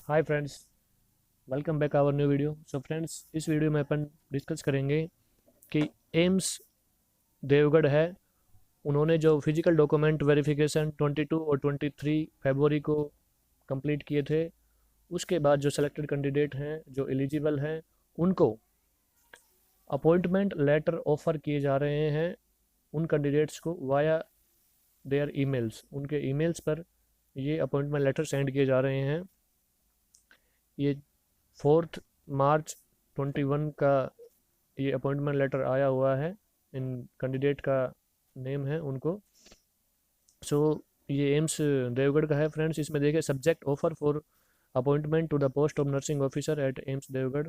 Hi friends, welcome back our new video. So friends, इस video में अपन discuss करेंगे कि एम्स देवगढ़ है, उन्होंने जो फिजिकल डॉक्यूमेंट वेरिफिकेशन 22 और 23 फरवरी को कंप्लीट किए थे, उसके बाद जो सेलेक्टेड कैंडिडेट हैं जो एलिजिबल हैं उनको अपॉइंटमेंट लेटर ऑफर किए जा रहे हैं उन कैंडिडेट्स को वाया देयर ईमेल्स। उनके ईमेल्स पर ये अपॉइंटमेंट लेटर सेंड किए जा रहे हैं। ये 4 मार्च 21 का ये अपॉइंटमेंट लेटर आया हुआ है। इन कैंडिडेट का नेम है उनको। सो ये एम्स देवगढ़ का है फ्रेंड्स। इसमें देखिए, subject offer for appointment to the post of nursing officer at AIIMS देवगढ़।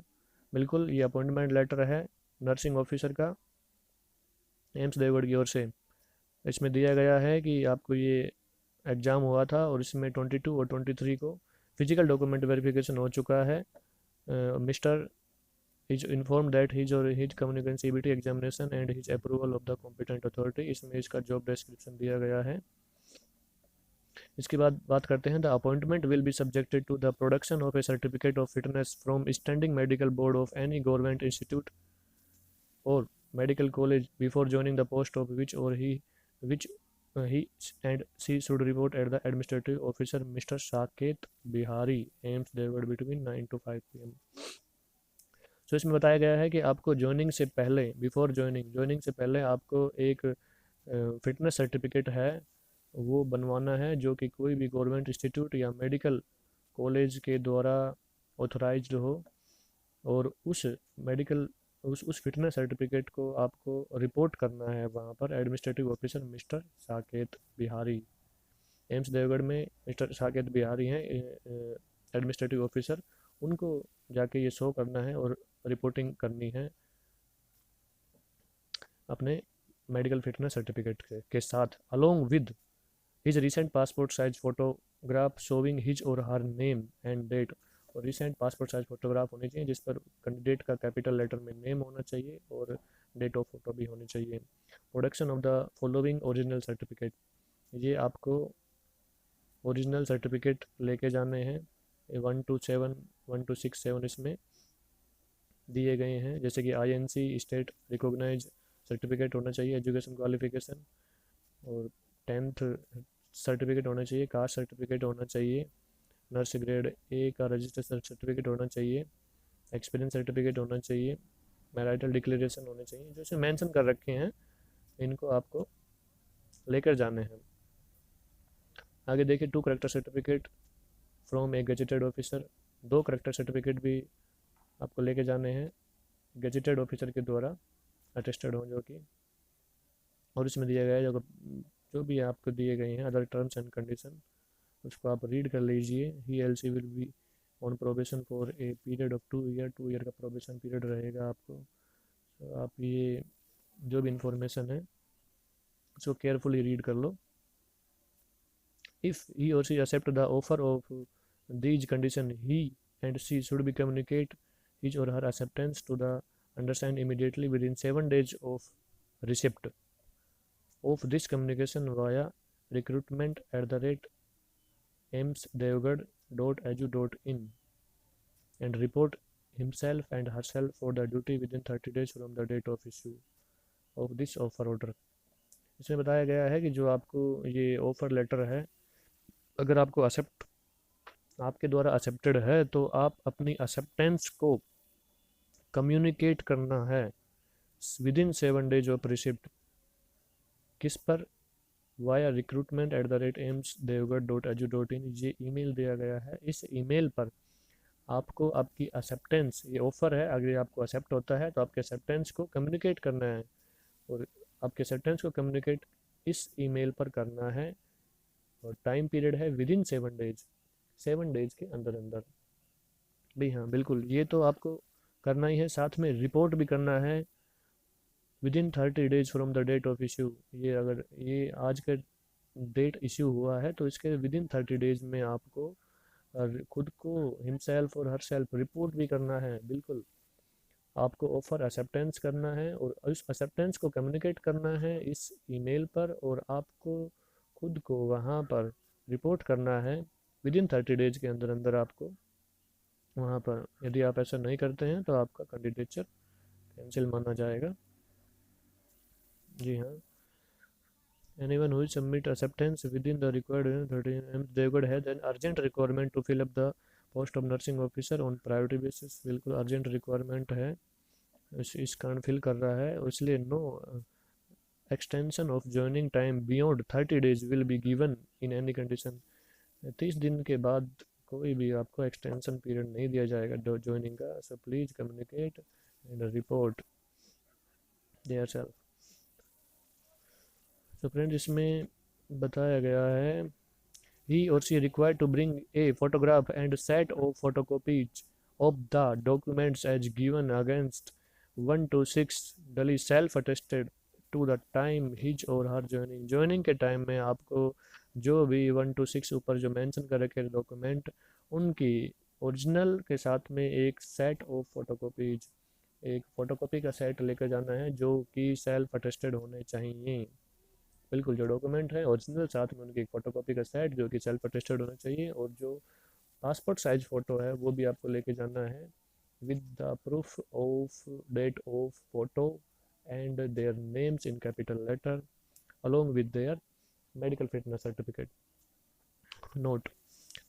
बिल्कुल, ये अपॉइंटमेंट लेटर है नर्सिंग ऑफिसर का एम्स देवगढ़ की ओर से। इसमें दिया गया है कि आपको ये एग्ज़ाम हुआ था और इसमें 22 और 23 को फिजिकल डॉक्यूमेंट वेरिफिकेशन हो चुका है। Mister is informed that his or his communication CBT examination and his approval of the competent authority। इसमें इसका जॉब डिस्क्रिप्शन दिया गया है। इसके बाद बात करते हैं, the appointment will be subjected to the production of a certificate of fitness from standing medical board of any government institute और medical college before joining the post of which he and she should report at the administrative officer Mr. Saket Bihari, AIIMS देवगढ़, between 9 to 5 PM। So इसमें बताया गया है कि आपको joining से पहले, बिफोर ज्वाइनिंग से पहले आपको एक फिटनेस सर्टिफिकेट है वो बनवाना है, जो कि कोई भी गवर्नमेंट इंस्टीट्यूट या मेडिकल कॉलेज के द्वारा ऑथराइज्ड हो। और उस मेडिकल उस फिटनेस सर्टिफिकेट को आपको रिपोर्ट करना है वहाँ पर administrative officer mister Saket Bihari. AIIMS देवगढ़ में मिस्टर साकेत बिहारी हैं एडमिनिस्ट्रेटिव ऑफिसर। उनको जाके ये शो करना है और रिपोर्टिंग करनी है अपने मेडिकल फिटनेस सर्टिफिकेट के साथ, along with his recent passport size photograph showing his और हर नेम एंड डेट। और रिसेंट पासपोर्ट साइज फोटोग्राफ होनी चाहिए जिस पर कैंडिडेट का कैपिटल लेटर में नेम होना चाहिए और डेट ऑफ फोटो भी होनी चाहिए। Production of the following original certificate, ये आपको ओरिजिनल सर्टिफिकेट लेके जाने हैं 1 to 7 1 to 6 7 इसमें दिए गए हैं, जैसे कि INC स्टेट रिकॉग्नाइज सर्टिफिकेट होना चाहिए, एजुकेशन क्वालिफिकेशन, और 10th सर्टिफिकेट होना चाहिए, कास्ट सर्टिफिकेट होना चाहिए, नर्स ग्रेड A का रजिस्टर्ड सर्टिफिकेट होना चाहिए, एक्सपीरियंस सर्टिफिकेट होना चाहिए, मैरिटल डिक्लेरेशन होने चाहिए। जो इसमें मेंशन कर रखे हैं इनको आपको लेकर जाने हैं। आगे देखिए, 2 character certificate from A gazetted officer. 2 character certificate भी आपको लेके जाने हैं गेजेटेड ऑफिसर के द्वारा अटेस्टेड हो जो कि। और इसमें दिया गया है जो भी आपको दिए गए हैं अदर टर्म्स एंड कंडीशन, उसको आप रीड कर लीजिए। ही एल सी will be on probation for a period of 2 year. 2 year का प्रोबेशन पीरियड रहेगा आपको। तो आप ये जो भी इंफॉर्मेशन है उसको केयरफुली रीड कर लो। इफ़ ही और she accept the offer of these condition, he and she should be communicate his or her acceptance to the undersigned immediately within 7 days of receipt of this communication via recruitment@emsdevgarh.edu.in and report himself and herself for the duty within 30 days from the date of issue of this offer order। इसमें बताया गया है कि जो आपको ये offer letter है, अगर आपको आपके द्वारा एक्सेप्टेड है तो आप अपनी एक्सेप्टेंस को कम्युनिकेट करना है विदिन 7 days ऑफ रिसिप्ट। किस पर? Via recruitment@emsdevgarh.edu.in। ये ईमेल दिया गया है। इस ईमेल पर आपको आपकी एक्सेप्टेंस, ये ऑफ़र है, अगर आपको एक्सेप्ट होता है तो आपके एक्सेप्टेंस को कम्युनिकेट करना है और आपके एक्सेप्टेंस को कम्युनिकेट इस ईमेल पर करना है। और टाइम पीरियड है विदिन 7 days, 7 days के अंदर अंदर। भाई हाँ, बिल्कुल, ये तो आपको करना ही है। साथ में रिपोर्ट भी करना है within 30 days from the date of issue. ये अगर ये आज का डेट इशू हुआ है तो इसके विदिन 30 days में आपको खुद को हिमसेल्फ और हर सेल्फ रिपोर्ट भी करना है। बिल्कुल, आपको ऑफ़र एक्सेप्टेंस करना है और उस एक्सेप्टेंस को कम्युनिकेट करना है इस ईमेल पर, और आपको खुद को वहाँ पर रिपोर्ट करना है विदिन 30 days के अंदर अंदर आपको वहाँ पर यदि आप ऐसा नहीं करते हैं तो आपका कैंडिडेचर कैंसिल माना जाएगा। जी हाँ। Anyone who submit acceptance within the required 13 Devgarh has an urgent requirement to fill up the post of nursing officer on priority basis। बिल्कुल अर्जेंट रिक्वायरमेंट है, इस कारण फिल कर रहा है, इसलिए no extension of joining time beyond 30 days will be given in any condition. 30 दिन के बाद कोई भी आपको एक्सटेंशन पीरियड नहीं दिया जाएगा ज्वाइनिंग का। So please communicate and report their self. तो फ्रेंड्स इसमें बताया गया है he or she required to bring a photograph and set of photocopies of the documents as given against 1 to 6 daily self attested to the time his or her joining के time में आपको जो भी 1 to 6 ऊपर जो mention कर रखे document उनकी ओरिजिनल के साथ में एक सेट ऑफ फोटोकॉपीज, एक फ़ोटोकॉपी का सेट लेकर जाना है जो कि सेल्फ अटेस्टेड होने चाहिए। बिल्कुल, जो डॉक्यूमेंट है ओरिजिनल, साथ में उनकी एक फ़ोटोकॉपी का सेट जो कि सेल्फ अटेस्टेड होना चाहिए, और जो पासपोर्ट साइज फ़ोटो है वो भी आपको लेके जाना है with the proof of date of photo and their names in capital letter along with their medical fitness certificate. Note,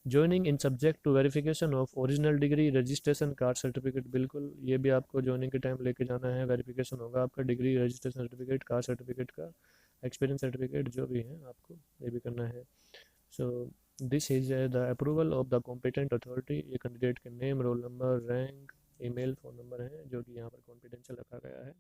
joining in subject to verification of original degree registration caste certificate. बिल्कुल, ये भी आपको joining के time लेके जाना है, verification होगा आपका degree registration certificate, caste certificate का, एक्सपीरियंस सर्टिफिकेट जो भी है आपको ये भी करना है। So this is the approval of the competent authority. ये कैंडिडेट के name, roll number, rank, email, phone number है जो कि यहाँ पर कॉन्फिडेंशियल रखा गया है।